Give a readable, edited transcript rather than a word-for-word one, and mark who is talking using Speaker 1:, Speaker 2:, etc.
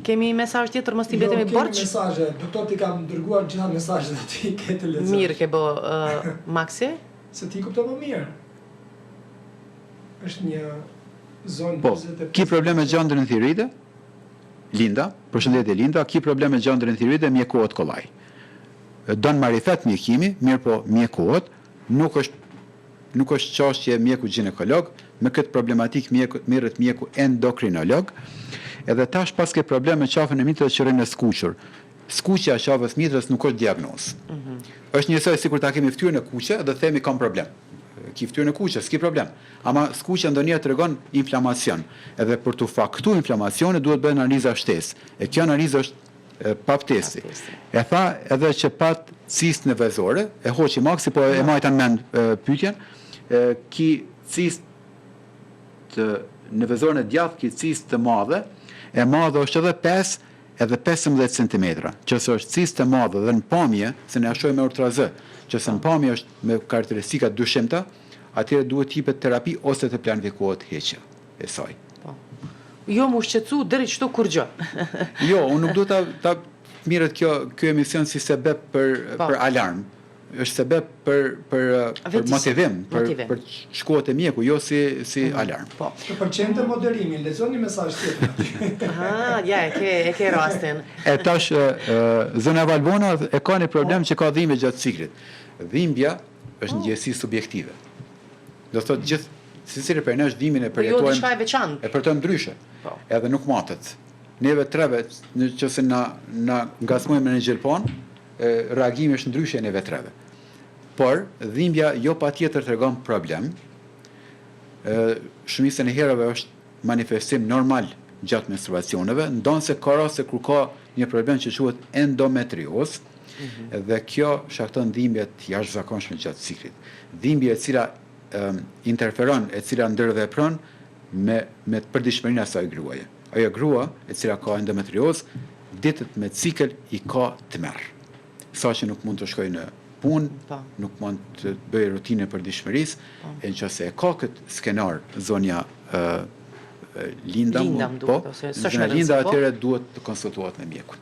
Speaker 1: Kemi mesazh tjetër, mos t'i betemi borxh?
Speaker 2: Kemi mesazhe, do t'i kam dërguar gjitha mesazhet aty ke të lexosh.
Speaker 1: Mirë ke bë Maxi?
Speaker 2: Se ti kuptova mirë. Është një zonë
Speaker 3: Po, ki probleme gjandrën thirride? Linda, përshëndetje Linda, ki probleme gjandrën thirride, mjekohet kollaj. Don marifet mjekimi, mirë po mjekohet, nuk është çështje mjeku ginekolog, me këtë problematik merret mjeku endokrinolog. Edhe tash pas ke probleme me qafën e mitrës që rrinë në skuqur. Skuqja e qafës mitrës nuk është diagnozë. Është njësoj sikur ta kemi ftyrën në kuqe dhe themi kam problem. Ki ftyrën në kuqe, s'ki problem. Ama skuqja ndonjëherë tregon inflamacion. Edhe për të faktuar inflamacionin duhet bëhet analiza shtesë. E kjo analizë është paptesi. E tha edhe që pat cistë nevezore, e hoqi Maxi, po e majta në mend pyetjen, ki cistë nevezore në djathtë, ki cistë të madhe, e madhe është edhe 5 edhe 15 cm. Qëse është cistë të madhe dhe në pamje, se ne ashoj me ultrazë, qëse në pamje është me karakteristika dyshimta, atëherë duhet hipet terapi ose të planifikohet heqja e saj.
Speaker 1: Jo më shqetësu deri çdo kur gjë.
Speaker 3: Jo, unë nuk duhet ta mirët kjo emision si sebeb për alarm. Është sebeb për motivim, për shkohet e mjeku, jo si alarm.
Speaker 2: Të pëlqente moderimi, lexoni mesazh tjetër.
Speaker 1: Ja, e ke rastin.
Speaker 3: E tash zona Valbona e ka një problem që ka dhimbje gjatë ciklit. Dhimbja është ndjesi subjektive. Do thotë gjithë secili prej nesh dhimbjen e përjetojmë.
Speaker 1: Jo diçka e veçantë.
Speaker 3: E përjetojmë ndryshe. Edhe nuk matet. Neve treve, nëse na ngacmojmë në një gjelpon, reagimi është ndryshe neve treve. Por dhimbja jo patjetër tregon problem. Shumicën e herëve është manifestim normal gjatë menstruacioneve, ndonse ka raste kur ka një problem që quhet endometriozë, dhe kjo shkakton dhimbje të jashtëzakonshme gjatë ciklit. Dhimbje e cila interferon, e cila ndërvepron me të përditshmërinë e asaj gruaje. Ajo grua e cila ka endometriozë, ditët me cikël i ka tmerr. Saqë nuk mund të shkojë në punë, nuk mund të bëjë rutinë e përditshmërisë, e nëse e ka këtë skenar zonja Linda, atëherë duhet të konsultohet me mjekun.